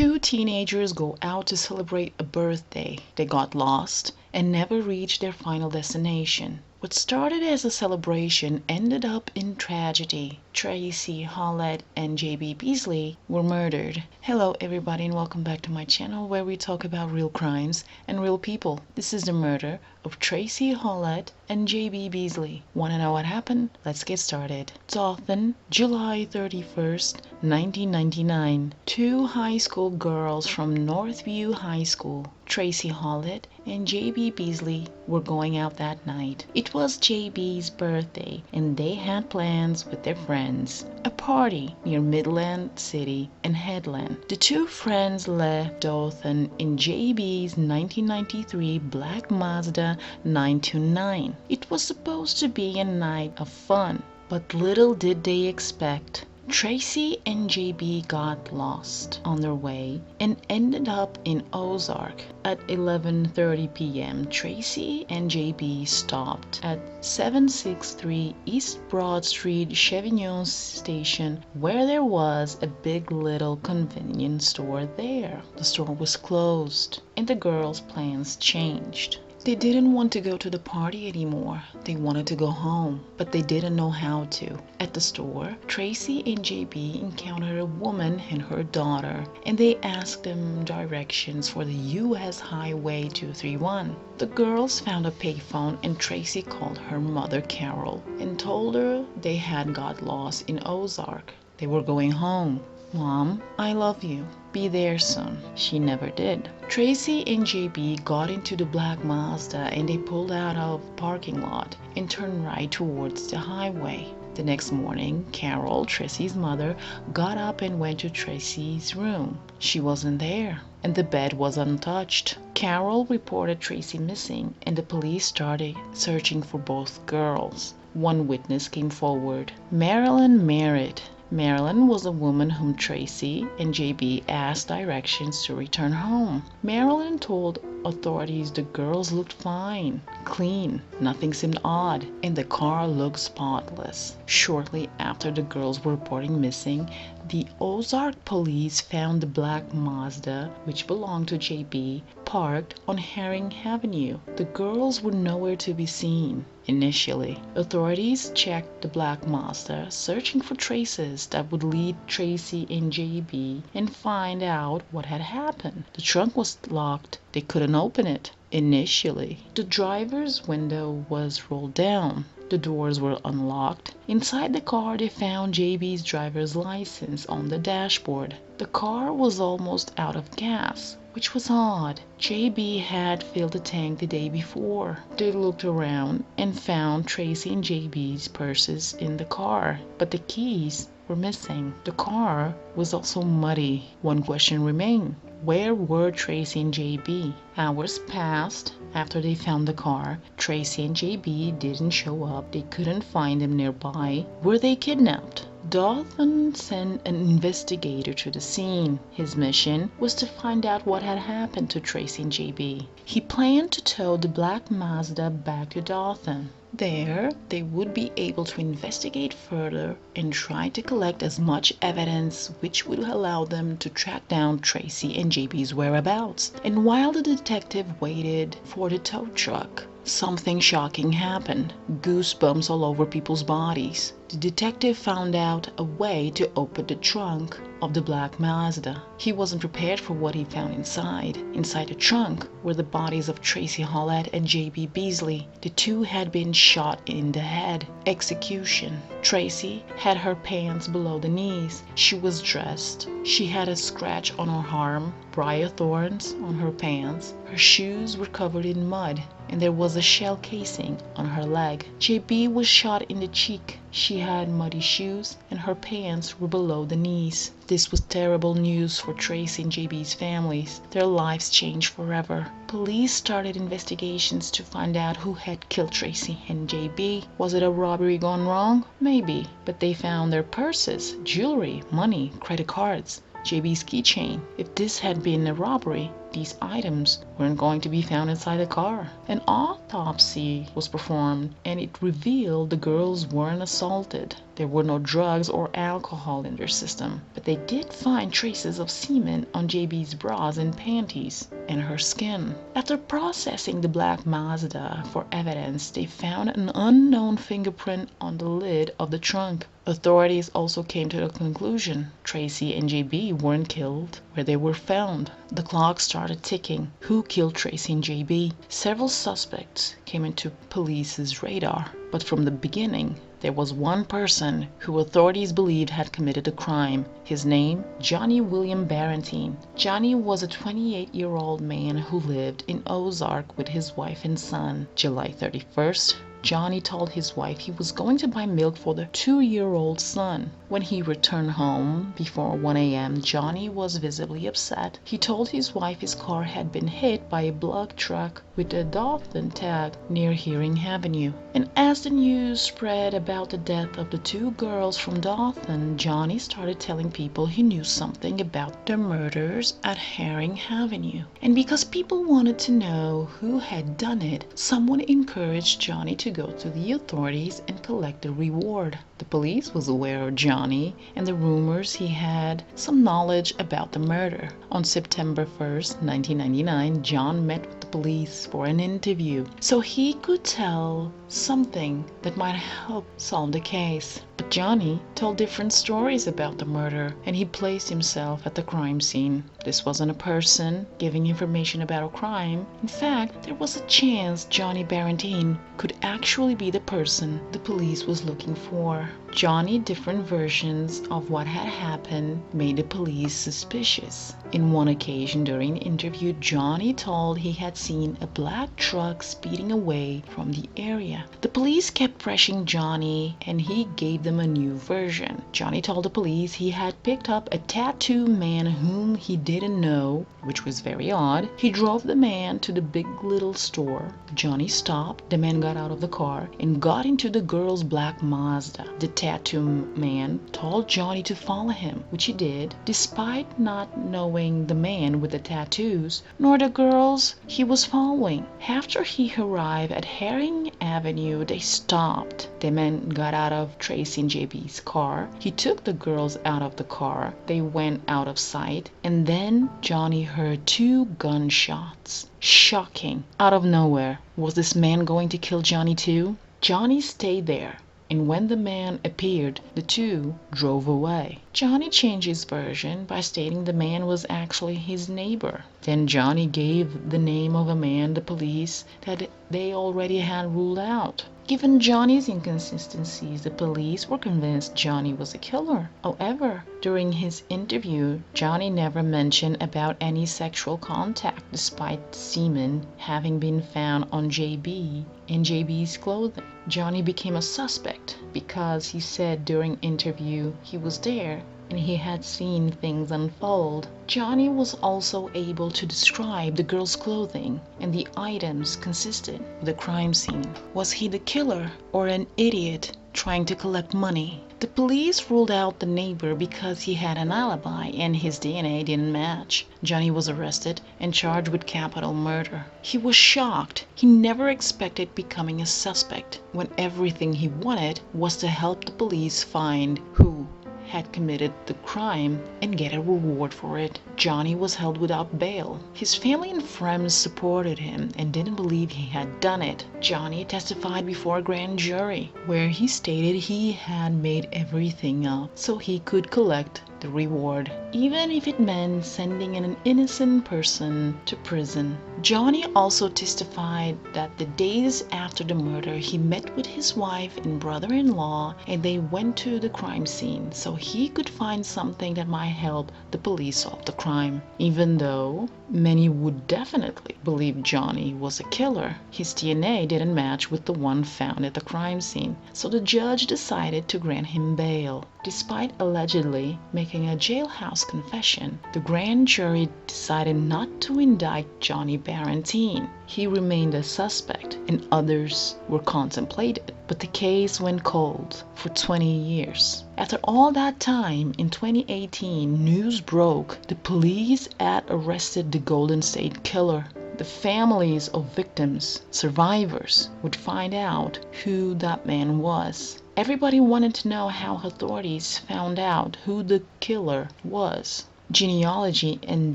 Two teenagers go out to celebrate a birthday. They got lost and never reached their final destination. What started as a celebration ended up in tragedy. Tracie, Hawlett, and Beasley were murdered. Hello everybody and welcome back to my channel where we talk about real crimes and real people. This is the murder of Tracie Hawlett and Beasley. Wanna know what happened? Let's get started. Dothan, July 31st, 1999. Two high school girls from Northview High School, Tracie Hawlett and Beasley, were going out that night. It was JB's birthday and they had plans with their friends. A party near Midland City and Headland. The two friends left Dothan in JB's 1993 black Mazda 929. It was supposed to be a night of fun, but little did they expect. Tracie and JB got lost on their way and ended up in Ozark. At 11:30 p.m., Tracie and JB stopped at 763 East Broad Street Chevignon Station, where there was a Big Little convenience store there. The store was closed and the girls' plans changed. They didn't want to go to the party anymore. They wanted to go home, but they didn't know how to. At the store, Tracie and JB encountered a woman and her daughter, and they asked them directions for the US Highway 231. The girls found a payphone and Tracie called her mother Carol and told her they had got lost in Ozark. They were going home. "Mom, I love you. Be there soon." She never did. Tracie and JB got into the black Mazda and they pulled out of the parking lot and turned right towards the highway. The next morning, Carol, Tracie's mother, got up and went to Tracie's room. She wasn't there, and the bed was untouched. Carol reported Tracie missing, and the police started searching for both girls. One witness came forward, Marilyn Merritt. Marilyn was a woman whom Tracie and JB asked directions to return home. Marilyn told authorities the girls looked fine, clean, nothing seemed odd, and the car looked spotless. Shortly after the girls were reporting missing, the Ozark police found the black Mazda, which belonged to JB, parked on Herring Avenue. The girls were nowhere to be seen. Initially, authorities checked the black Mazda, searching for traces that would lead Tracie and JB and find out what had happened. The trunk was locked. They couldn't open it. Initially, the driver's window was rolled down. The doors were unlocked. Inside the car, they found JB's driver's license on the dashboard. The car was almost out of gas, which was odd. JB had filled the tank the day before. They looked around and found Tracie and JB's purses in the car, but the keys were missing. The car was also muddy. One question remained. Where were Tracie and JB? Hours passed after they found the car. Tracie and JB didn't show up. They couldn't find them nearby. Were they kidnapped? Dothan sent an investigator to the scene. His mission was to find out what had happened to Tracie and JB. He planned to tow the black Mazda back to Dothan. There, they would be able to investigate further and try to collect as much evidence which would allow them to track down Tracie and JB's whereabouts. And while the detective waited for the tow truck, something shocking happened. Goosebumps all over people's bodies. The detective found out a way to open the trunk of the black Mazda. He wasn't prepared for what he found inside. Inside the trunk were the bodies of Tracie Hawlett and JB Beasley. The two had been shot in the head. Execution. Tracie had her pants below the knees. She was dressed. She had a scratch on her arm, briar thorns on her pants. Her shoes were covered in mud, and there was a shell casing on her leg. JB was shot in the cheek. She had muddy shoes and her pants were below the knees. This was terrible news for Tracie and JB's families. Their lives changed forever. Police started investigations to find out who had killed Tracie and JB. Was it a robbery gone wrong? Maybe, but they found their purses, jewelry, money, credit cards, JB's keychain. If this had been a robbery, these items weren't going to be found inside the car. An autopsy was performed, and it revealed the girls weren't assaulted. There were no drugs or alcohol in their system, but they did find traces of semen on JB's bras and panties and her skin. After processing the black Mazda for evidence, they found an unknown fingerprint on the lid of the trunk. Authorities also came to the conclusion Tracie and JB weren't killed where they were found. The clock started ticking. Who killed Tracie and JB? Several suspects came into police's radar, but from the beginning, there was one person who authorities believed had committed a crime. His name, Johnny William Barentine. Johnny was a 28-year-old man who lived in Ozark with his wife and son. July 31st, Johnny told his wife he was going to buy milk for their 2-year-old son. When he returned home before 1 a.m., Johnny was visibly upset. He told his wife his car had been hit by a block truck with a Dothan tag near Hearing Avenue. And as the news spread about the death of the 2 girls from Dothan, Johnny started telling people he knew something about the murders at Hearing Avenue. And because people wanted to know who had done it, someone encouraged Johnny to go to the authorities and collect the reward. The police was aware of Johnny and the rumors he had some knowledge about the murder. On September 1st, 1999, John met with the police for an interview so he could tell something that might help solve the case. But Johnny told different stories about the murder, and he placed himself at the crime scene. This wasn't a person giving information about a crime. In fact, there was a chance Johnny Barentine could actually be the person the police was looking for. Johnny's different versions of what had happened made the police suspicious. In one occasion during the interview, Johnny told he had seen a black truck speeding away from the area. The police kept pressing Johnny, and he gave them a new version. Johnny told the police he had picked up a tattoo man whom he didn't know, which was very odd. He drove the man to the Big Little store. Johnny stopped. The man got out of the car and got into the girl's black Mazda. The tattoo man told Johnny to follow him, which he did, despite not knowing the man with the tattoos nor the girls he was following. After he arrived at Herring Avenue, they stopped. The man got out of Tracie and JB's car. He took the girls out of the car. They went out of sight, and then Johnny heard 2 gunshots. Shocking. Out of nowhere. Was this man going to kill Johnny too? Johnny stayed there, and when the man appeared, the 2 drove away. Johnny changed his version by stating the man was actually his neighbor. Then Johnny gave the name of a man the police that they already had ruled out. Given Johnny's inconsistencies, the police were convinced Johnny was a killer. However, during his interview, Johnny never mentioned about any sexual contact despite semen having been found on JB in JB's clothing. Johnny became a suspect because he said during interview he was there and he had seen things unfold. Johnny was also able to describe the girl's clothing and the items consisted of the crime scene. Was he the killer or an idiot trying to collect money? The police ruled out the neighbor because he had an alibi and his DNA didn't match. Johnny was arrested and charged with capital murder. He was shocked. He never expected becoming a suspect when everything he wanted was to help the police find who had committed the crime and get a reward for it. Johnny was held without bail. His family and friends supported him and didn't believe he had done it. Johnny testified before a grand jury where he stated he had made everything up so he could collect the reward, even if it meant sending an innocent person to prison. Johnny also testified that the days after the murder, he met with his wife and brother-in-law and they went to the crime scene so he could find something that might help the police solve the crime. Even though many would definitely believe Johnny was a killer, his DNA didn't match with the one found at the crime scene, so the judge decided to grant him bail. Despite allegedly making making a jailhouse confession, the grand jury decided not to indict Johnny Barentine. He remained a suspect, and others were contemplated, but the case went cold for 20 years. After all that time, in 2018, news broke the police had arrested the Golden State Killer. The families of victims, survivors, would find out who that man was. Everybody wanted to know how authorities found out who the killer was. Genealogy and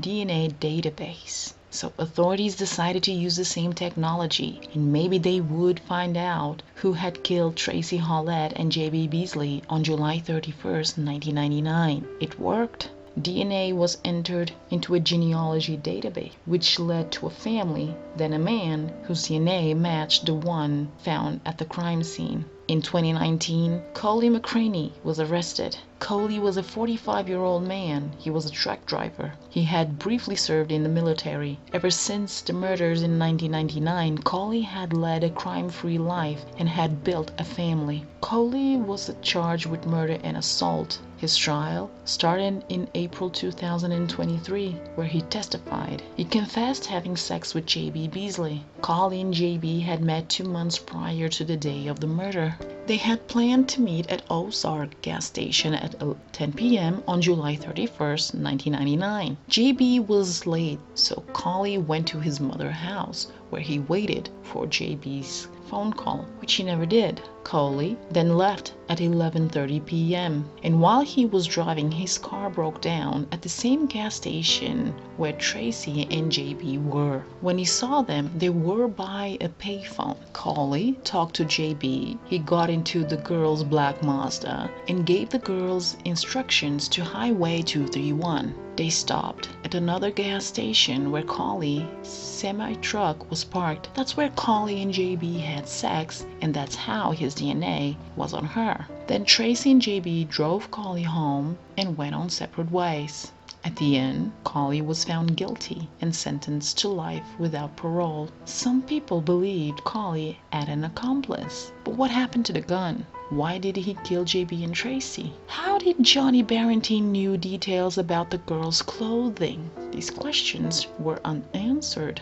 DNA database. So authorities decided to use the same technology, and maybe they would find out who had killed Tracie Hawlett and J.B. Beasley on July 31st, 1999. It worked. DNA was entered into a genealogy database, which led to a family, then a man whose DNA matched the one found at the crime scene. In 2019, Coley McCraney was arrested. Coley was a 45-year-old man. He was a truck driver. He had briefly served in the military. Ever since the murders in 1999, Coley had led a crime-free life and had built a family. Coley was charged with murder and assault. His trial started in April 2023, where he testified. He confessed having sex with J.B. Beasley. Coley and J.B. had met 2 months prior to the day of the murder. They had planned to meet at Ozark gas station at 10 p.m. on July 31st, 1999. J.B. was late, so Coley went to his mother's house, where he waited for J.B.'s phone call, which he never did. Coley then left at 11:30 p.m. and while he was driving, his car broke down at the same gas station where Tracie and JB were. When he saw them, they were by a payphone. Coley talked to JB. He got into the girl's black Mazda and gave the girls instructions to Highway 231. They stopped at another gas station where Coley's semi-truck was parked. That's where Coley and JB had sex, and that's how his DNA was on her. Then Tracie and JB drove Coley home and went on separate ways. At the end, Coley was found guilty and sentenced to life without parole. Some people believed Coley had an accomplice. But what happened to the gun? Why did he kill JB and Tracie? How did Johnny Barentine know details about the girl's clothing? These questions were unanswered.